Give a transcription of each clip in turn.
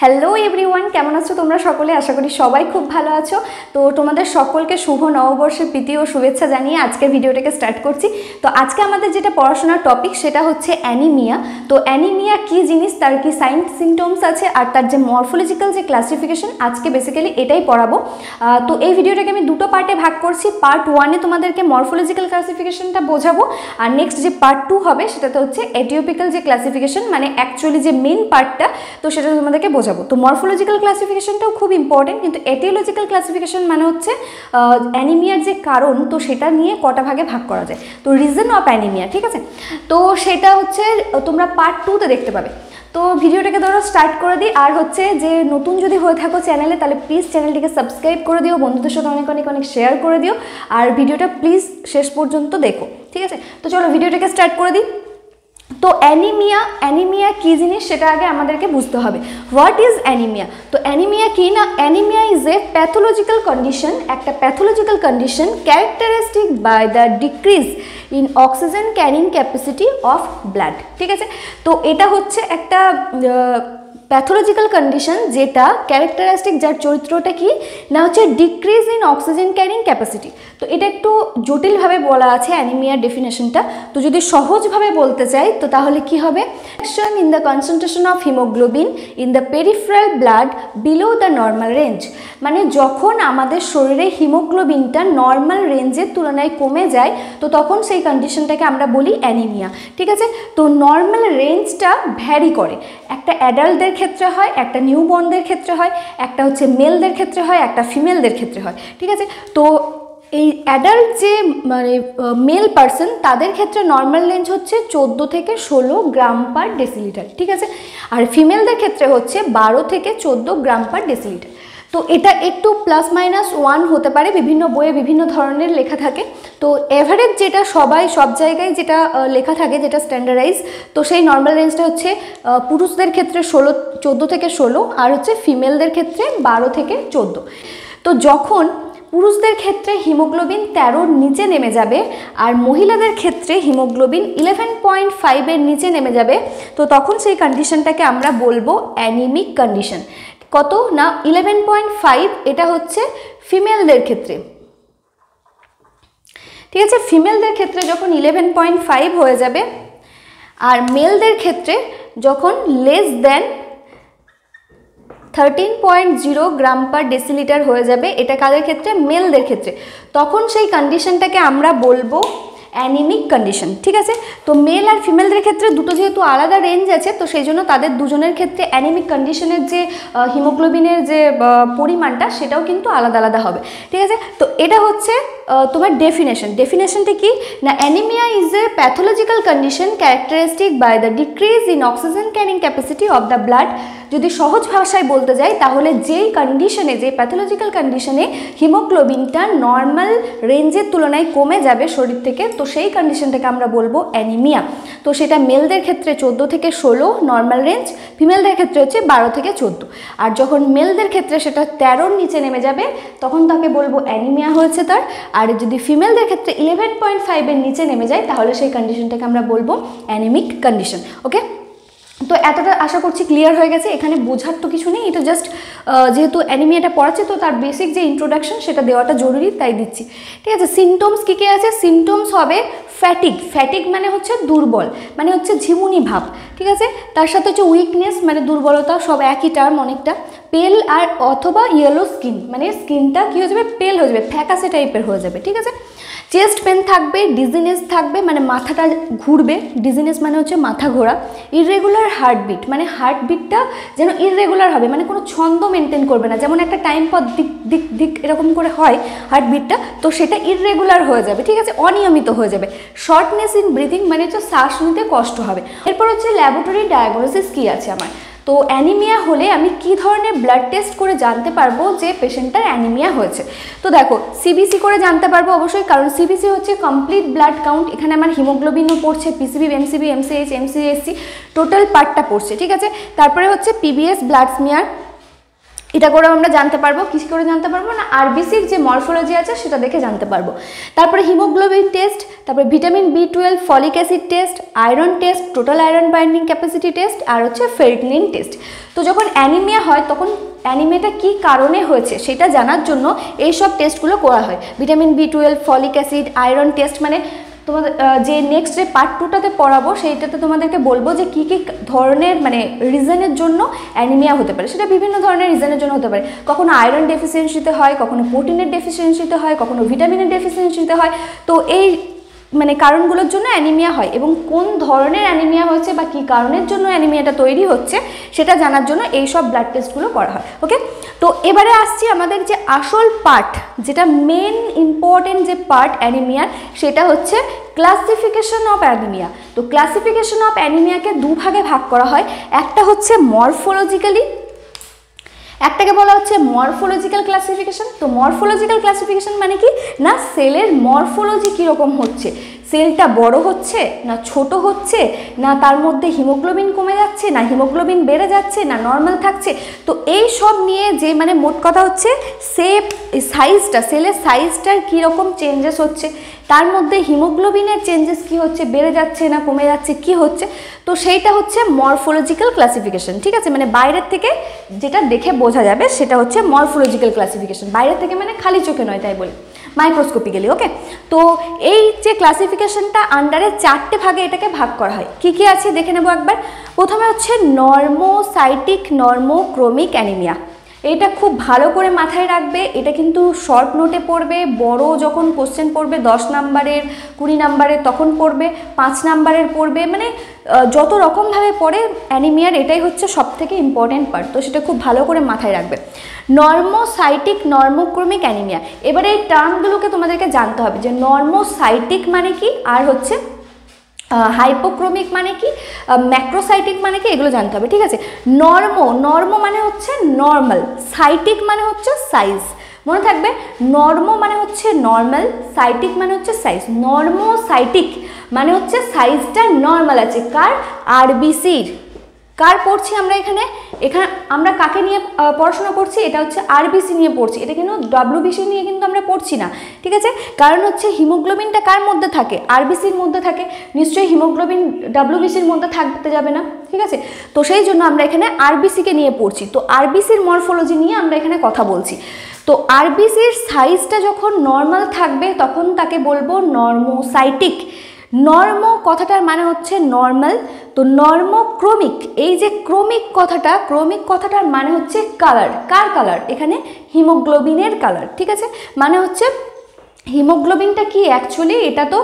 Hello everyone, কেমন আছো তোমরা সকলে? আশা করি সবাই খুব ভালো আছো। তো তোমাদের সকলকে শুভ নববর্ষের প্রীতি ও শুভেচ্ছা জানিয়ে আজকের ভিডিওটাকে স্টার্ট করছি। তো আজকে আমাদের যেটা পড়াশোনার টপিক সেটা হচ্ছে অ্যানিমিয়া। তো অ্যানিমিয়া কি জিনিস, তার কি সাইন সিমটমস আছে, আর তার যে মরফোলজিক্যাল যে ক্লাসিফিকেশন, আজকে বেসিক্যালি এটাই পড়াবো। তো এই ভিডিওটাকে আমি দুটো পার্টে ভাগ করছি। পার্ট 1-এ তোমাদেরকে মরফোলজিক্যাল ক্লাসিফিকেশনটা বোঝাবো, আর নেক্সট যে পার্ট 2 হবে সেটাতে হচ্ছে এটিওপিক্যাল যে ক্লাসিফিকেশন, মানে অ্যাকচুয়ালি যে মেইন পার্টটা, তো সেটা তোমাদেরকে বোঝাবো। তো মরফোলজিক্যাল ক্লাসিফিকেশনটাও খুব ইম্পর্টেন্ট, কিন্তু এটিওলজিক্যাল ক্লাসিফিকেশন মানে হচ্ছে অ্যানিমিয়ার যে কারণ, তো সেটা নিয়ে কটা ভাগে ভাগ করা যায়, তো রিজন অফ অ্যানিমিয়া, ঠিক আছে? তো সেটা হচ্ছে তোমরা পার্ট 2-তে দেখতে পাবে। তো ভিডিওটাকে ধরো স্টার্ট করে দিই। আর হচ্ছে যে নতুন যদি হয়ে থাকো চ্যানেলে, তাহলে প্লিজ চ্যানেলটিকে সাবস্ক্রাইব করে দিও, বন্ধুদের সাথে অনেক অনেক অনেক শেয়ার করে দিও, আর ভিডিওটা প্লিজ শেষ পর্যন্ত দেখো, ঠিক আছে? তো চলো ভিডিওটাকে স্টার্ট করে দিই। তো অ্যানিমিয়া কী জিনিস সেটা আগে আমাদেরকে বুঝতে হবে। What is anaemia? তো অ্যানিমিয়া কি না, anaemia is a pathological condition, একটা pathological condition characteristic by the decrease in oxygen carrying capacity of blood, ঠিক আছে? তো এটা হচ্ছে একটা প্যাথোলজিক্যাল কন্ডিশন যেটা ক্যারেক্টারিস্টিক, যার চরিত্রটা কি না হচ্ছে decrease in oxygen carrying capacity. তো এটা একটু জটিলভাবে বলা আছে অ্যানিমিয়ার ডেফিনেশনটা। তো যদি সহজভাবে বলতে চাই তো তাহলে কি হবে, in the concentration of haemoglobin in the peripheral blood below the normal range, মানে যখন আমাদের শরীরে হিমোগ্লোবিনটা নর্মাল রেঞ্জের তুলনায় কমে যায়, তো তখন সেই কন্ডিশনটাকে আমরা বলি অ্যানিমিয়া, ঠিক আছে? তো নর্মাল রেঞ্জটা ভ্যারি করে, একটা অ্যাডাল্টদের ক্ষেত্রে হয়, একটা নিউবর্নদের ক্ষেত্রে হয়, একটা হচ্ছে মেলদের ক্ষেত্রে হয়, একটা ফিমেলদের ক্ষেত্রে হয়, ঠিক আছে? তো এই অ্যাডাল্ট যে মানে মেল পারসন, তাদের ক্ষেত্রে নর্মাল রেঞ্জ হচ্ছে 14 থেকে 16 গ্রাম পার ডেসিলিটার, ঠিক আছে? আর ফিমেলদের ক্ষেত্রে হচ্ছে 12 থেকে 14 গ্রাম পার ডেসিলিটার। তো এটা একটু +-1 হতে পারে, বিভিন্ন বইয়ে বিভিন্ন ধরনের লেখা থাকে। তো এভারেজ যেটা সবাই সব জায়গায় যেটা লেখা থাকে, যেটা স্ট্যান্ডার্ডাইজ, তো সেই নর্মাল রেঞ্জটা হচ্ছে পুরুষদের ক্ষেত্রে 14 থেকে 16, আর হচ্ছে ফিমেলদের ক্ষেত্রে 12 থেকে 14। তো যখন পুরুষদের ক্ষেত্রে হিমোগ্লোবিন 13-র নিচে নেমে যাবে, আর মহিলাদের ক্ষেত্রে হিমোগ্লোবিন 11.5-এর নিচে নেমে যাবে, তো তখন সেই কন্ডিশনটাকে আমরা বলবো অ্যানিমিক কন্ডিশন। কত না 11.5, এটা হচ্ছে ফিমেলদের ক্ষেত্রে, ঠিক আছে? ফিমেলদের ক্ষেত্রে যখন 11.5 হয়ে যাবে, আর মেলদের ক্ষেত্রে যখন লেস দেন 13.0 গ্রাম পার ডেসিলিটার হয়ে যাবে, এটা কাদের ক্ষেত্রে? মেলদের ক্ষেত্রে। তখন সেই কন্ডিশনটাকে আমরা বলবো অ্যানিমিক কন্ডিশন, ঠিক আছে? তো মেল আর ফিমেলদের ক্ষেত্রে দুটো যেহেতু আলাদা রেঞ্জ আছে, তো সেই জন্য তাদের দুজনের ক্ষেত্রে অ্যানিমিক কন্ডিশনের যে হিমোগ্লোবিনের যে পরিমাণটা, সেটাও কিন্তু আলাদা আলাদা হবে, ঠিক আছে? তো এটা হচ্ছে তোমার ডেফিনেশনটা কি না, anaemia is a pathological condition characteristic by the decrease in oxygen carrying capacity of the blood. যদি সহজ ভাষায় বলতে যাই তাহলে যেই কন্ডিশনে, যে প্যাথোলজিক্যাল কন্ডিশনে হিমোগ্লোবিনটা নর্মাল রেঞ্জের তুলনায় কমে যাবে শরীর থেকে, তো সেই কন্ডিশনটাকে আমরা বলবো অ্যানিমিয়া। তো সেটা মেলদের ক্ষেত্রে 14 থেকে 16 নর্মাল রেঞ্জ, ফিমেলদের ক্ষেত্রে হচ্ছে 12 থেকে 14। আর যখন মেলদের ক্ষেত্রে সেটা 13-র নিচে নেমে যাবে, তখন তাকে বলবো অ্যানিমিয়া হয়েছে তার। আর যদি ফিমেলদের ক্ষেত্রে 11.5-এর নিচে নেমে যায়, তাহলে সেই কন্ডিশনটাকে আমরা বলবো অ্যানিমিক কন্ডিশন। ওকে, তো এতটা আশা করছি ক্লিয়ার হয়ে গেছে। এখানে বোঝার তো কিছু নেই, এটা জাস্ট যেহেতু অ্যানিমিয়াটা পড়াচ্ছে, তো তার বেসিক যে ইন্ট্রোডাকশন সেটা দেওয়াটা জরুরি, তাই দিচ্ছি, ঠিক আছে? সিমটমস কী কী আছে? সিমটমস হবে ফ্যাটিক মানে হচ্ছে দুর্বল, মানে হচ্ছে ঝিমুনি ভাব, ঠিক আছে? তার সাথে হচ্ছে উইকনেস মানে দুর্বলতা, সব একই টার্ম অনেকটা। পেল আর অথবা ইয়েলো স্কিন, মানে স্কিনটা কী হয়ে যাবে, পেল হয়ে যাবে, ফ্যাকাসে টাইপের হয়ে যাবে, ঠিক আছে? চেস্ট পেন থাকবে, ডিজিনেস থাকবে, মানে মাথাটা ঘুরবে, ডিজিনেস মানে হচ্ছে মাথা ঘোরা। ইররেগুলার হার্টবিট, মানে হার্টবিটটা যেন ইররেগুলার হবে, মানে কোনো ছন্দ মেনটেন করবে না, যেমন একটা টাইম পর দিক দিক দিক এরকম করে হয় হার্টবিটটা, তো সেটা ইররেগুলার হয়ে যাবে, ঠিক আছে? অনিয়মিত হয়ে যাবে। শর্টনেস ইন ব্রিথিং, মানে হচ্ছে শ্বাস নিতে কষ্ট হবে। এরপর হচ্ছে ল্যাবরেটরি ডায়াগনোসিস কী আছে আমার। তো অ্যানিমিয়া হলে আমি কি ধরনের ব্লাড টেস্ট করে জানতে পারবো যে পেশেন্টটার অ্যানিমিয়া হয়েছে? তো দেখো, সিবিসি করে জানতে পারবো অবশ্যই, কারণ সিবিসি হচ্ছে কমপ্লিট ব্লাড কাউন্ট। এখানে আমার হিমোগ্লোবিনও পড়ছে, পিসিবি, এমসিবি, এমসিএইচ, এমসিএসসি, টোটাল পার্টটা পড়ছে, ঠিক আছে? তারপরে হচ্ছে পিবিএস ব্লাড স্মিয়ার, এটা করে আমরা জানতে পারবো, কী করে জানতে পারবো না আরবিসির যে মরফোলজি আছে সেটা দেখে জানতে পারবো। তারপরে হিমোগ্লোবিন টেস্ট, তারপরে vitamin B12, folic acid test, iron test, total iron binding capacity test, আর হচ্ছে ফেরিটিনিন টেস্ট। তো যখন অ্যানিমিয়া হয় তখন অ্যানিমিয়াটা কী কারণে হয়েছে সেটা জানার জন্য এই সব টেস্টগুলো করা হয়। Vitamin B12, folic acid, iron test, মানে তোমাদের যে নেক্সট যে পার্ট 2টাতে পড়াবো সেইটাতে তোমাদেরকে বলবো যে কী কী ধরনের মানে রিজনের জন্য অ্যানিমিয়া হতে পারে। সেটা বিভিন্ন ধরনের রিজনের জন্য হতে পারে, কখনো আয়রন ডেফিসিয়েন্সিতে হয়, কখনো প্রোটিনের ডেফিসিয়েন্সিতে হয়, কখনো ভিটামিনের ডেফিসিয়েন্সিতে হয়। তো এই মানে কারণগুলোর জন্য অ্যানিমিয়া হয় এবং কোন ধরনের অ্যানিমিয়া হচ্ছে বা কী কারণের জন্য অ্যানিমিয়াটা তৈরি হচ্ছে সেটা জানার জন্য এই সব ব্লাড টেস্টগুলো করা হয়। ওকে, তো এবারে আসছি আমাদের যে আসল পার্ট, যেটা মেন ইম্পর্টেন্ট যে পার্ট অ্যানিমিয়ার, সেটা হচ্ছে ক্লাসিফিকেশন অফ অ্যানিমিয়া। তো ক্লাসিফিকেশন অফ অ্যানিমিয়াকে দুভাগে ভাগ করা হয়, একটা হচ্ছে মরফোলজিক্যালি, একটাকে বলা হচ্ছে মরফোলজিক্যাল ক্লাসিফিকেশন। তো মরফোলজিক্যাল ক্লাসিফিকেশন মানে কি না সেলের মরফোলজি কীরকম হচ্ছে, সেলটা বড় হচ্ছে না ছোট হচ্ছে, না তার মধ্যে হিমোগ্লোবিন কমে যাচ্ছে না হিমোগ্লোবিন বেড়ে যাচ্ছে না নর্মাল থাকছে। তো এই সব নিয়ে যে মানে মোট কথা হচ্ছে সাইজটা, সেলের সাইজটার কীরকম চেঞ্জেস হচ্ছে, তার মধ্যে হিমোগ্লোবিনের চেঞ্জেস কি হচ্ছে, বেড়ে যাচ্ছে না কমে যাচ্ছে কি হচ্ছে, তো সেইটা হচ্ছে মরফোলজিক্যাল ক্লাসিফিকেশন। ঠিক আছে, মানে বাইরের থেকে যেটা দেখে বোঝা যাবে সেটা হচ্ছে মরফোলজিক্যাল ক্লাসিফিকেশন, বাইরের থেকে মানে খালি চোখে নয়, তাই বলি মাইক্রোস্কোপিক্যালি। ওকে, তো এই যে ক্লাসিফিকেশনটা আন্ডারে 4টে ভাগে এটাকে ভাগ করা হয়। কি কি আছে দেখে নেব একবার। প্রথমে হচ্ছে নর্মোসাইটিক নর্মোক্রোমিক অ্যানিমিয়া। এটা খুব ভালো করে মাথায় রাখবে, এটা কিন্তু শর্ট নোটে পড়বে, বড় যখন কোশ্চেন পড়বে 10 নাম্বারের 20 নাম্বারের তখন পড়বে, 5 নাম্বারের পড়বে, মানে যত রকমভাবে পড়ে অ্যানিমিয়ার এটাই হচ্ছে সবথেকে ইম্পর্টেন্ট পার্ট। তো সেটা খুব ভালো করে মাথায় রাখবে, নর্মোসাইটিক নর্মোক্রোমিক অ্যানিমিয়া। এবারে এই টার্মগুলোকে তোমাদেরকে জানতে হবে যে নর্মোসাইটিক মানে কি, আর হচ্ছে হাইপোক্রোমিক মানে কি, ম্যাক্রোসাইটিক মানে কি, এগুলো জানতে হবে। ঠিক আছে, নর্মো মানে হচ্ছে নর্মাল, সাইটিক মানে হচ্ছে সাইজ, মনে থাকবে নর্মো মানে হচ্ছে নর্মাল, সাইটিক মানে হচ্ছে সাইজ। নর্মোসাইটিক মানে হচ্ছে সাইজটা নর্মাল আছে কার, আরবিসির। কার পড়ছি আমরা এখানে, এখানে আমরা কাকে নিয়ে পড়াশোনা করছি, এটা হচ্ছে আরবিসি নিয়ে পড়ছি, এটা কিন্তু ডব্লিউবিসি নিয়ে কিন্তু আমরা পড়ছি না। ঠিক আছে, কারণ হচ্ছে হিমোগ্লোবিনটা কার মধ্যে থাকে, আরবিসির মধ্যে থাকে, নিশ্চয়ই হিমোগ্লোবিন ডব্লিউবিসির মধ্যে থাকতে যাবে না। ঠিক আছে, তো সেই জন্য আমরা এখানে আরবিসিকে নিয়ে পড়ছি, তো আরবিসির মরফোলজি নিয়ে আমরা এখানে কথা বলছি। তো আরবিসির সাইজটা যখন নর্মাল থাকবে তখন তাকে বলবো নর্মোসাইটিক। নর্মো কথাটার মানে হচ্ছে নর্মাল, তো নর্মোক্রোমিক, এই যে ক্রোমিক কথাটার মানে হচ্ছে কালার। কার কালার, এখানে হিমোগ্লোবিনের কালার। ঠিক আছে, মানে হচ্ছে হিমোগ্লোবিনটা কি অ্যাকচুয়ালি এটা তো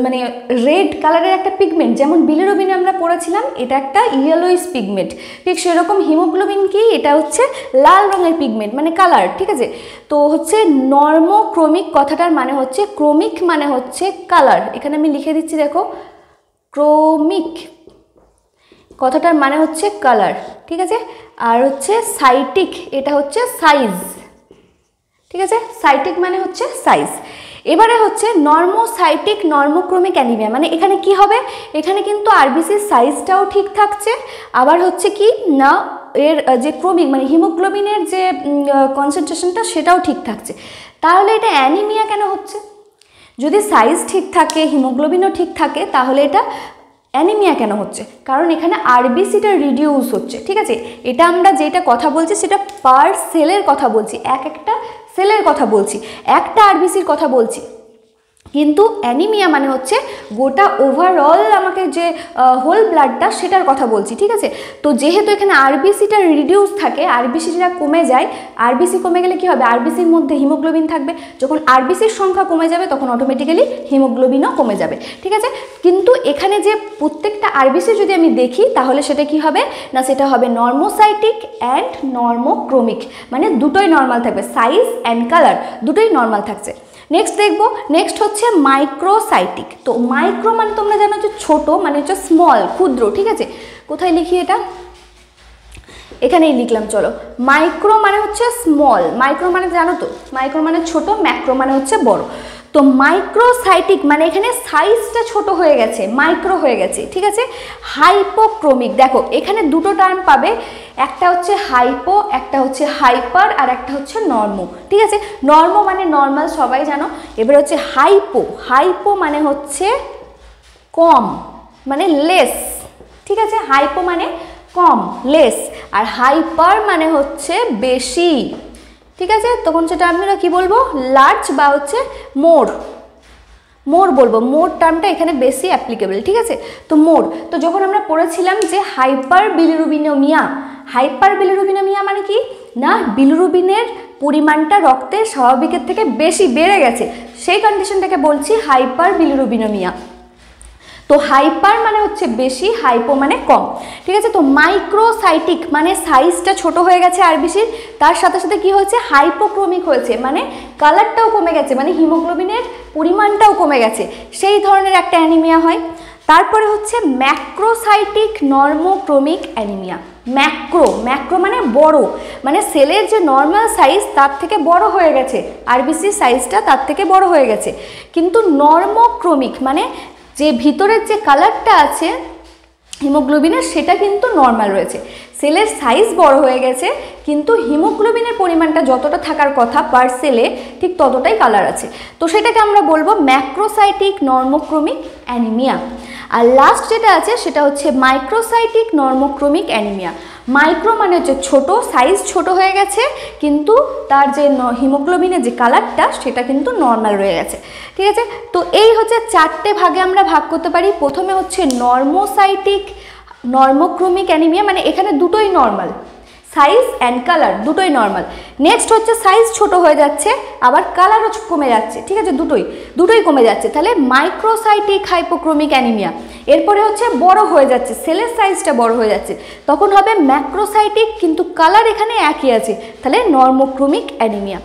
মানে রেড কালারের একটা পিগমেন্ট, যেমন বিলিরুবিন আমরা পড়েছিলাম এটা একটা ইয়েলোইস পিগমেন্ট, ঠিক সেরকম হিমোগ্লোবিন কি এটা হচ্ছে লাল রঙের পিগমেন্ট মানে কালার। ঠিক আছে, তো হচ্ছে নর্মোক্রোমিক কথাটার মানে হচ্ছে, ক্রোমিক মানে হচ্ছে কালার, এখানে আমি লিখে দিচ্ছি দেখো, ক্রোমিক কথাটার মানে হচ্ছে কালার। ঠিক আছে, আর হচ্ছে সাইটিক, এটা হচ্ছে সাইজ। ঠিক আছে, সাইটিক মানে হচ্ছে সাইজ। এবারে হচ্ছে নর্মোসাইটিক নর্মোক্রোমিক অ্যানিমিয়া, মানে এখানে কি হবে, এখানে কিন্তু আরবিসির সাইজটাও ঠিক থাকছে, আবার হচ্ছে কি না এর যে ক্রোমিক মানে হিমোগ্লোবিনের যে কনসেন্ট্রেশনটা সেটাও ঠিক থাকছে। তাহলে এটা অ্যানিমিয়া কেন হচ্ছে? যদি সাইজ ঠিক থাকে হিমোগ্লোবিনও ঠিক থাকে তাহলে এটা অ্যানিমিয়া কেন হচ্ছে? কারণ এখানে আরবিসিটা রিডিউস হচ্ছে। ঠিক আছে, এটা আমরা যেটা কথা বলছি সেটা পার সেলের কথা বলছি, একটা সেলের কথা বলছি, একটা আরবিসির কথা বলছি, কিন্তু অ্যানিমিয়া মানে হচ্ছে গোটা ওভারঅল আমাকে যে হোল ব্লাডটা সেটার কথা বলছি। ঠিক আছে, তো যেহেতু এখানে আরবিসিটা রিডিউস থাকে, আরবিসিটা কমে যায়, আরবিসি কমে গেলে কি হবে, আরবিসির মধ্যে হিমোগ্লোবিন থাকবে, যখন আরবিসির সংখ্যা কমে যাবে তখন অটোমেটিক্যালি হিমোগ্লোবিনও কমে যাবে। ঠিক আছে, কিন্তু এখানে যে প্রত্যেকটা আরবিসি যদি আমি দেখি তাহলে সেটা কি হবে না, সেটা হবে নর্মোসাইটিক অ্যান্ড নর্মোক্রোমিক, মানে দুটোই নর্মাল থাকবে, সাইজ অ্যান্ড কালার দুটোই নর্মাল থাকছে। নেক্সট দেখবো, নেক্সট হচ্ছে মাইক্রোসাইটিক। তো মাইক্রো মানে তোমরা জানো যে ছোট, মানে হচ্ছে স্মল, ক্ষুদ্র। ঠিক আছে, কোথায় লিখি এটা, এখানেই লিখলাম, চলো। মাইক্রো মানে হচ্ছে স্মল, মাইক্রো মানে জানো তো, মাইক্রো মানে ছোট, ম্যাক্রো মানে হচ্ছে বড়। তো মাইক্রোসাইটিক মানে এখানে সাইজটা ছোট হয়ে গেছে, মাইক্রো হয়ে গেছে, ঠিক আছে। হাইপোক্রোমিক, দেখো এখানে দুটো টার্ম পাবে, একটা হচ্ছে হাইপো, একটা হচ্ছে হাইপার, আর একটা হচ্ছে নর্মো, ঠিক আছে। নর্মো মানে নর্মাল, সবাই জানো। এবার হচ্ছে হাইপো, হাইপো মানে হচ্ছে কম, মানে লেস, ঠিক আছে। হাইপো মানে কম, লেস, আর হাইপার মানে হচ্ছে বেশি, ঠিক আছে। তখন সেটা আমরা কি বলবো, লার্জ বা হচ্ছে মোর, মোর বলবো, মোর টার্মটা এখানে বেশি অ্যাপ্লিকেবল, ঠিক আছে। তো মোর, তো যখন আমরা পড়েছিলাম যে হাইপার বিলিরুবিনেমিয়া, হাইপার বিলিরুবিনেমিয়া মানে কি না, বিলিরুবিনের পরিমাণটা রক্তের স্বাভাবিকের থেকে বেশি বেড়ে গেছে, সেই কন্ডিশনটাকে বলছি হাইপার বিলিরুবিনেমিয়া। তো হাইপার মানে হচ্ছে বেশি, হাইপো মানে কম, ঠিক আছে। তো মাইক্রোসাইটিক মানে সাইজটা ছোট হয়ে গেছে আরবিসির, তার সাথে সাথে কি হয়েছে, হাইপোক্রোমিক হয়েছে, মানে কালারটাও কমে গেছে, মানে হিমোগ্লোবিনের পরিমাণটাও কমে গেছে, সেই ধরনের একটা অ্যানিমিয়া হয়। তারপরে হচ্ছে macrocytic normochromic anaemia. Macro, macro মানে বড়, মানে সেলের যে নর্মাল সাইজ তার থেকে বড় হয়ে গেছে, আরবিসির সাইজটা তার থেকে বড় হয়ে গেছে। কিন্তু নর্মোক্রোমিক মানে যে ভিতরের যে কালারটা আছে হিমোগ্লোবিনের সেটা কিন্তু নর্মাল রয়েছে, সেলের সাইজ বড় হয়ে গেছে কিন্তু হিমোগ্লোবিনের পরিমাণটা যতটা থাকার কথা পার সেলে ঠিক ততটাই কালার আছে, তো সেটাকে আমরা বলবো ম্যাক্রোসাইটিক নর্মোক্রোমিক অ্যানিমিয়া। আর লাস্ট যেটা আছে সেটা হচ্ছে মাইক্রোসাইটিক নর্মোক্রোমিক অ্যানিমিয়া। মাইক্রো মানে হচ্ছে ছোট, সাইজ ছোট হয়ে গেছে কিন্তু তার যে হিমোগ্লোবিনের যে কালারটা সেটা কিন্তু নর্মাল রয়ে গেছে, ঠিক আছে। তো এই হচ্ছে চারটে ভাগে আমরা ভাগ করতে পারি। প্রথমে হচ্ছে নর্মোসাইটিক নর্মোক্রোমিক অ্যানিমিয়া, মানে এখানে দুটোই নর্মাল, সাইজ অ্যান্ড কালার দুটোই নর্মাল। নেক্সট হচ্ছে সাইজ ছোট হয়ে যাচ্ছে আবার কালারও কমে যাচ্ছে, ঠিক আছে, দুটোই কমে যাচ্ছে, তাহলে মাইক্রোসাইটিক হাইপোক্রোমিক অ্যানিমিয়া। এরপরে হচ্ছে বড় হয়ে যাচ্ছে, সেলের সাইজটা বড় হয়ে যাচ্ছে, তখন হবে ম্যাক্রোসাইটিক কিন্তু কালার এখানে একই আছে, তাহলে নর্মোক্রোমিক অ্যানিমিয়া।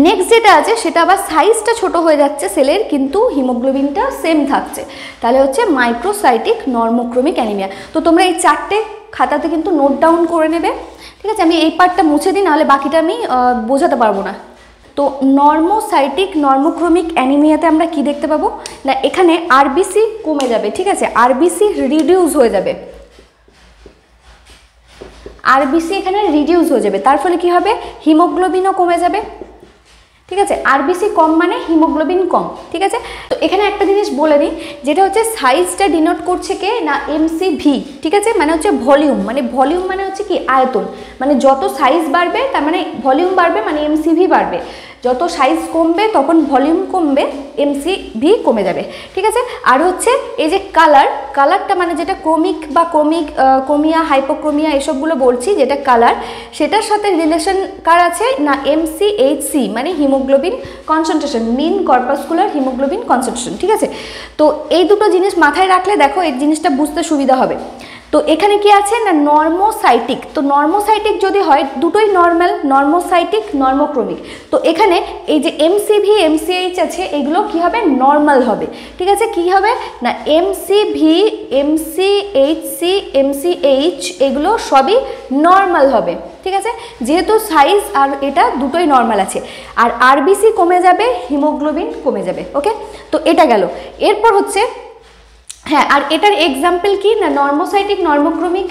নেক্সট যেটা আছে সেটা আবার সাইজটা ছোট হয়ে যাচ্ছে সেলের কিন্তু হিমোগ্লোবিনটা সেম থাকছে, তাহলে হচ্ছে মাইক্রোসাইটিক নর্মোক্রোমিক অ্যানিমিয়া। তো তোমরা এই চারটে খাতাতে কিন্তু নোট ডাউন করে নেবে, ঠিক আছে। আমি এই পার্টটা মুছে দিই, নাহলে বাকিটা আমি বোঝাতে পারবো না। তো নর্মোসাইটিক নর্মোক্রোমিক অ্যানিমিয়াতে আমরা কি দেখতে পাবো না, এখানে আরবিসি কমে যাবে, ঠিক আছে, আরবিসি রিডিউস হয়ে যাবে, আরবিসি এখানে রিডিউস হয়ে যাবে, তার ফলে কি হবে, হিমোগ্লোবিনও কমে যাবে, ঠিক আছে। আরবিসি কম মানে হিমোগ্লোবিন কম, ঠিক আছে। তো এখানে একটা জিনিস বলে নিই, যেটা হচ্ছে সাইজটা ডিনোট করছে কে না এমসিভি, ঠিক আছে, মানে হচ্ছে ভলিউম, মানে ভলিউম মানে হচ্ছে কি আয়তন, মানে যত সাইজ বাড়বে তার মানে ভলিউম বাড়বে, মানে এমসিভি বাড়বে, যত সাইজ কমবে তখন ভলিউম কমবে, এমসিভি কমে যাবে, ঠিক আছে। আর হচ্ছে এই যে কালারটা মানে যেটা ক্রোমিক বা ক্রোমিয়া হাইপোক্রোমিয়া এসবগুলো বলছি, যেটা কালার সেটার সাথে রিলেশন কার আছে না এমসিএইচসি মানে হিমোগ্লোবিন কনসেন্ট্রেশন, মিন কর্পাসকুলার হিমোগ্লোবিন কনসেন্ট্রেশন, ঠিক আছে। তো এই দুটো জিনিস মাথায় রাখলে দেখো এই জিনিসটা বুঝতে সুবিধা হবে। তো এখানে কি আছে না নর্মোসাইটিক, তো নর্মোসাইটিক যদি হয় দুটোই নর্মাল, নর্মোসাইটিক নর্মোক্রোমিক, তো এখানে এই যে এমসিভি এমসিএইচ আছে এগুলো কি হবে নর্মাল হবে, ঠিক আছে। কি হবে না এমসিভি এমসিএইচসি এমসিএইচ এগুলো সবই নর্মাল হবে, ঠিক আছে, যেহেতু সাইজ আর এটা দুটোই নর্মাল আছে। আর আরবিসি কমে যাবে, হিমোগ্লোবিন কমে যাবে, ওকে। তো এটা গেল। এরপর হচ্ছে হ্যাঁ, আর এটার এক্সাম্পল কি না নর্মোসাইটিক নর্মোক্রোমিক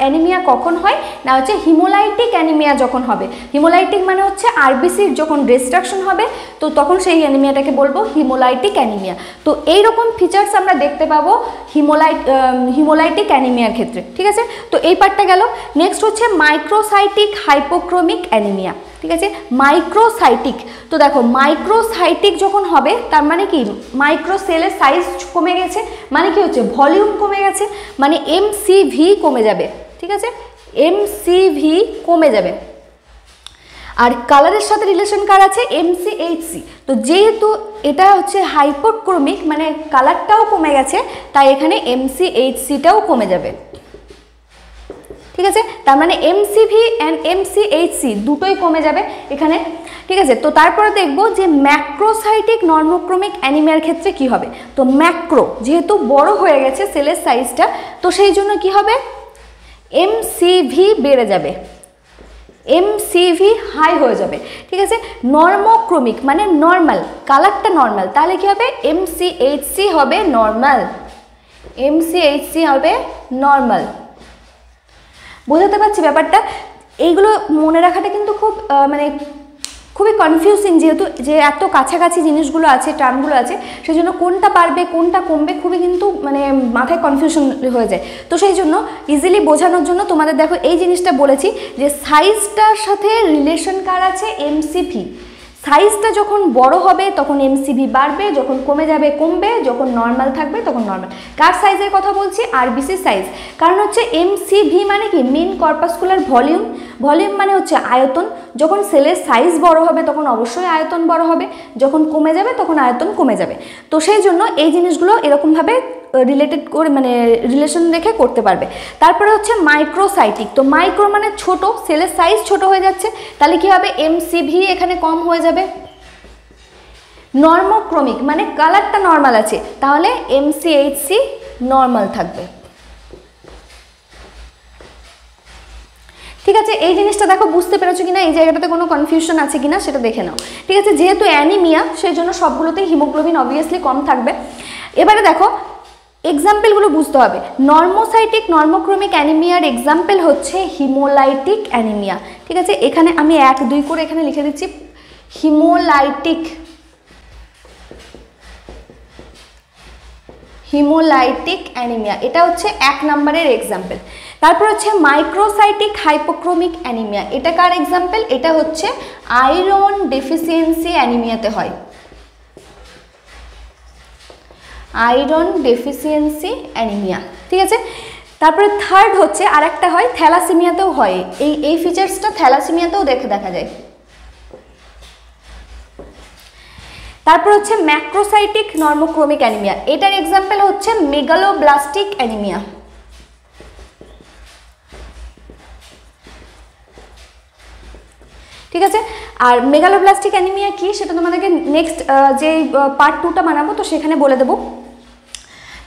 অ্যানিমিয়া কখন হয় না হচ্ছে হিমোলাইটিক অ্যানিমিয়া যখন হবে, হিমোলাইটিক মানে হচ্ছে আরবিসির যখন ডিস্ট্রাকশন হবে তো তখন সেই অ্যানিমিয়াটাকে বলবো হিমোলাইটিক অ্যানিমিয়া। তো এইরকম ফিচার্স আমরা দেখতে পাবো হিমোলাইটিক অ্যানিমিয়ার ক্ষেত্রে, ঠিক আছে। তো এই পার্টটা গেল। নেক্সট হচ্ছে মাইক্রোসাইটিক হাইপোক্রোমিক অ্যানিমিয়া, ঠিক আছে। মাইক্রোসাইটিক, তো দেখো মাইক্রোসাইটিক যখন হবে তার মানে কি মাইক্রো সেলের সাইজ কমে গেছে, মানে কি হচ্ছে ভলিউম কমে গেছে, মানে এমসিভি কমে যাবে, ঠিক আছে, এমসিভি কমে যাবে। আর কালারের সাথে রিলেশন কার আছে এমসিএইচসি, তো যেহেতু এটা হচ্ছে হাইপোক্রোমিক মানে কালারটাও কমে গেছে তাই এখানে এমসিএইচসিটাও কমে যাবে, ঠিক আছে। তার মানে এমসিভি অ্যান্ড এমসিএইচসি দুটোই কমে যাবে এখানে, ঠিক আছে। তো তারপরে দেখবো যে ম্যাক্রোসাইটিক নর্মোক্রোমিক অ্যানিমিয়ার ক্ষেত্রে কি হবে। তো ম্যাক্রো যেহেতু বড় হয়ে গেছে সেলের সাইজটা, তো সেই জন্য কি হবে এমসিভি বেড়ে যাবে, এমসিভি হাই হয়ে যাবে, ঠিক আছে। নর্মোক্রমিক মানে নর্মাল, কালারটা নর্মাল, তাহলে কি হবে এমসিএইচসি হবে নর্মাল, এমসিএইচসি হবে নর্মাল। বোঝাতে পারছি ব্যাপারটা? এইগুলো মনে রাখাটা কিন্তু খুব মানে খুবই কনফিউজিং, যেহেতু যে এত কাছাকাছি জিনিসগুলো আছে, টার্মগুলো আছে, সেই জন্য কোনটা পারবে কোনটা কমবে খুবই কিন্তু মানে মাথায় কনফিউশন হয়ে যায়। তো সেই জন্য ইজিলি বোঝানোর জন্য তোমাদের দেখো এই জিনিসটা বলেছি যে সাইজটার সাথে রিলেশন কার আছে, এমসিভি। সাইজটা যখন বড় হবে তখন এমসিভি বাড়বে, যখন কমে যাবে কমবে, যখন নর্মাল থাকবে তখন নর্মাল। কার সাইজের কথা বলছি? RBC size. কারণ হচ্ছে এমসিভি মানে কি, মেন কর্পাসকুলার ভলিউম, ভলিউম মানে হচ্ছে আয়তন। যখন সেলের সাইজ বড় হবে তখন অবশ্যই আয়তন বড় হবে, যখন কমে যাবে তখন আয়তন কমে যাবে। তো সেই জন্য এই জিনিসগুলো এরকমভাবে রিলেটেড করে মানে রিলেশন রেখে করতে পারবে। তারপরে হচ্ছে মাইক্রোসাইটিক। তো মাইক্রো মানে ছোট, সেলের সাইজ ছোট হয়ে যাচ্ছে, তাহলে কি হবে এমসিভি এখানে কম হয়ে যাবে। নর্মোক্রমিক মানে কালারটা নর্মাল আছে, তাহলে এমসিএইচসি নর্মাল থাকবে। ঠিক আছে, এই জিনিসটা দেখো বুঝতে পেরেছো কিনা, এই জায়গাটাতে কোনো কনফিউশন আছে কিনা সেটা দেখে নাও। ঠিক আছে, যেহেতু অ্যানিমিয়া সেই জন্য সবগুলোতেই হিমোগ্লোবিন অবভিয়াসলি কম থাকবে। এবারে দেখো এক্সাম্পলগুলো বুঝতে হবে। নর্মোসাইটিক নর্মোক্রমিক অ্যানিমিয়ার এক্সাম্পল হচ্ছে হিমোলাইটিক অ্যানিমিয়া। ঠিক আছে, এখানে আমি 1, 2 করে এখানে লিখে দিচ্ছি হিমোলাইটিক, হিমোলাইটিক অ্যানিমিয়া, এটা হচ্ছে 1 নম্বরের এক্সাম্পল। তারপর হচ্ছে মাইক্রোসাইটিক হাইপোক্রোমিক অ্যানিমিয়া, এটা কার এক্সাম্পল? এটা হচ্ছে আয়রন ডেফিসিয়েন্সি অ্যানিমিয়াতে হয়, আয়রন ডেফিসিয়েন্সি অ্যানিমিয়া। ঠিক আছে, তারপরে থার্ড হচ্ছে আরেকটা হয় থ্যালাসেমিয়াতেও হয়, এই ফিচার্সটা থ্যালাসেমিয়াতেও দেখা যায়। তারপর হচ্ছে ম্যাক্রোসাইটিক নর্মোক্রমিক অ্যানিমিয়া, এটার এক্সাম্পল হচ্ছে মেগালোব্লাস্টিক অ্যানিমিয়া। ঠিক আছে, আর মেগালোব্লাস্টিক অ্যানিমিয়া কি সেটা তোমাদেরকে নেক্সট যে পার্ট 2টা বানাবো তো সেখানে বলে দেবো।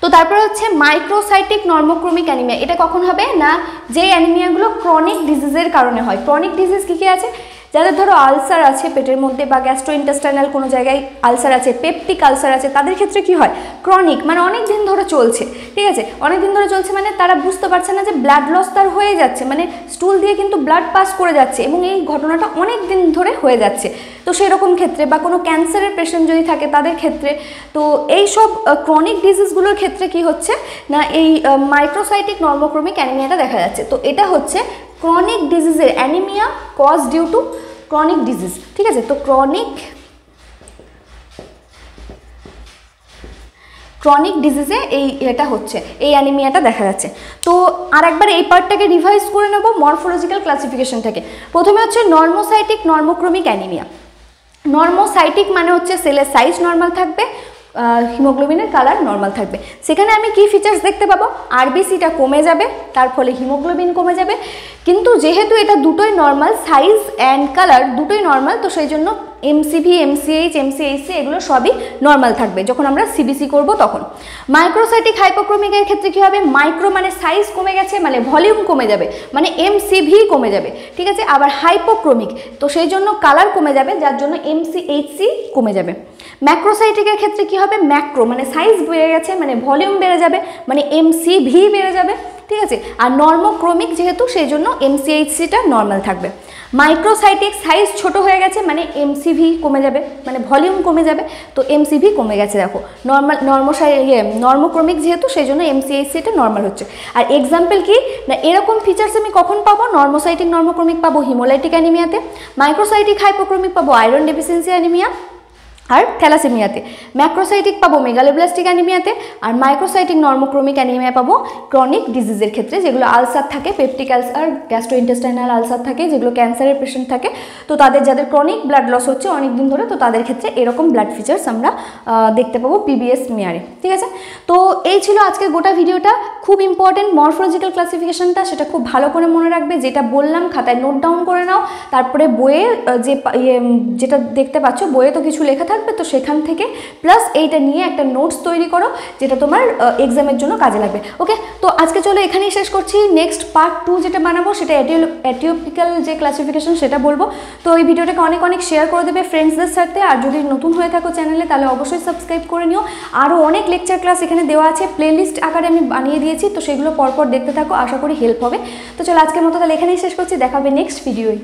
তো তারপরে হচ্ছে মাইক্রোসাইটিক নর্মোক্রমিক অ্যানিমিয়া, এটা কখন হবে না, যে অ্যানিমিয়াগুলো ক্রনিক ডিজিজের কারণে হয়। ক্রনিক ডিজিজ কী কী আছে? যাদের ধরো আলসার আছে পেটের মধ্যে বা গ্যাস্ট্রোইন্টেস্টাইনাল কোনো জায়গায় আলসার আছে, পেপটিক আলসার আছে, তাদের ক্ষেত্রে কি হয়, ক্রনিক মানে অনেক দিন ধরে চলছে। ঠিক আছে, অনেক দিন ধরে চলছে মানে তারা বুঝতে পারছে না যে ব্লাড লস তার হয়ে যাচ্ছে, মানে স্টুল দিয়ে কিন্তু ব্লাড পাস করে যাচ্ছে এবং এই ঘটনাটা অনেক দিন ধরে হয়ে যাচ্ছে। তো সেই রকম ক্ষেত্রে বা কোনো ক্যান্সারের পেশেন্ট যদি থাকে তাদের ক্ষেত্রে, তো এই সব ক্রনিক ডিজিজগুলোর ক্ষেত্রে কি হচ্ছে না, এই মাইক্রোসাইটিক নর্মোক্রমিক অ্যানিমিয়াটা দেখা যাচ্ছে। তো এটা হচ্ছে ক্রনিক ডিজিজের anaemia cause due to chronic disease. ঠিক আছে, তো ক্রনিক ডিজিজে এটা হচ্ছে, এই অ্যানিমিয়াটা দেখা যাচ্ছে। তো আর একবার এই পার্টটাকে রিভাইজ করে নেব মরফোলজিক্যাল ক্লাসিফিকেশন থেকে। প্রথমে হচ্ছে নর্মোসাইটিক নর্মোক্রমিক অ্যানিমিয়া। নর্মোসাইটিক মানে হচ্ছে সেলের সাইজ নর্মাল থাকবে, হিমোগ্লোবিনের কালার নর্মাল থাকবে। সেখানে আমি কি ফিচার্স দেখতে পাবো, আরবিসিটা কমে যাবে, তার ফলে হিমোগ্লোবিন কমে যাবে। কিন্তু যেহেতু এটা দুটোই নর্মাল, সাইজ অ্যান্ড কালার দুটোই নর্মাল, তো সেই জন্য এমসিভি, এমসিএইচ, এমসিএইচসি এগুলো সবই নর্মাল থাকবে যখন আমরা সিবিসি করব তখন। মাইক্রোসাইটিক হাইপোক্রোমিকের ক্ষেত্রে কী হবে, মাইক্রো মানে সাইজ কমে গেছে, মানে ভলিউম কমে যাবে, মানে এমসিভি কমে যাবে। ঠিক আছে, আবার হাইপোক্রোমিক তো সেই জন্য কালার কমে যাবে, যার জন্য এমসিএইচসি কমে যাবে। ম্যাক্রোসাইটিকের ক্ষেত্রে কি হবে, ম্যাক্রো মানে সাইজ বেড়ে গেছে, মানে ভলিউম বেড়ে যাবে, মানে এমসিভি বেড়ে যাবে। ঠিক আছে, আর নর্মোক্রমিক যেহেতু সেই জন্য এমসিএইচসিটা নর্মাল থাকবে। মাইক্রোসাইটিক সাইজ ছোট হয়ে গেছে মানে এমসিভি কমে যাবে, মানে ভলিউম কমে যাবে, তো এমসিভি কমে গেছে। দেখো নর্মোক্রমিক যেহেতু সেই জন্য এমসিএইচসিটা নর্মাল হচ্ছে। আর এক্সাম্পল কি না, এরকম ফিচার্স আমি কখন পাবো, নর্মোসাইটিক নর্মোক্রমিক পাবো হিমোলাইটিক অ্যানিমিয়াতে, মাইক্রোসাইটিক হাইপোক্রমিক পাবো আয়রন ডেফিসিয়েন্সি অ্যানিমিয়া আর থ্যালাসেমিয়াতে, ম্যাক্রোসাইটিক পাবো মেগালোব্লাস্টিক অ্যানিমিয়াতে, আর মাইক্রোসাইটিক নর্মোক্রমিক অ্যানিমিয়া পাবো ক্রনিক ডিজিজের ক্ষেত্রে, যেগুলো আলসার থাকে, পেপটিক আলসার, গ্যাস্ট্রোইন্টেস্টাইনাল আলসার থাকে, যেগুলো ক্যান্সারের পেশেন্ট থাকে, তো যাদের ক্রনিক ব্লাড লস হচ্ছে অনেক দিন ধরে, তো তাদের ক্ষেত্রে এরকম ব্লাড ফিচার্স আমরা দেখতে পাবো পিবিএস মিয়ারে। ঠিক আছে, তো এই ছিল আজকে গোটা ভিডিওটা। খুব ইম্পর্টেন্ট মরফোলজিক্যাল ক্লাসিফিকেশনটা, সেটা খুব ভালো করে মনে রাখবে, যেটা বললাম খাতায় নোট ডাউন করে নাও, তারপরে বইয়ে যেটা দেখতে পাচ্ছ বইয়ে তো কিছু লেখা থাকবে, থাকবে, তো সেখান থেকে প্লাস এইটা নিয়ে একটা নোটস তৈরি করো যেটা তোমার এক্সামের জন্য কাজে লাগবে। ওকে, তো আজকে চলো এখানেই শেষ করছি। নেক্সট পার্ট 2 যেটা বানাবো সেটা এটিওপিক্যাল যে ক্লাসিফিকেশন সেটা বলবো। তো এই ভিডিওটাকে অনেক অনেক শেয়ার করে দেবে ফ্রেন্ডসদের সাথে, আর যদি নতুন হয়ে থাকো চ্যানেলে তাহলে অবশ্যই সাবস্ক্রাইব করে নিও। আরও অনেক লেকচার ক্লাস এখানে দেওয়া আছে, প্লেলিস্ট আকারে আমি বানিয়ে দিয়েছি, তো সেগুলো পরপর দেখতে থাকো, আশা করি হেল্প হবে। তো চলো আজকের মতো তাহলে এখানেই শেষ করছি, দেখা হবে নেক্সট ভিডিওয়।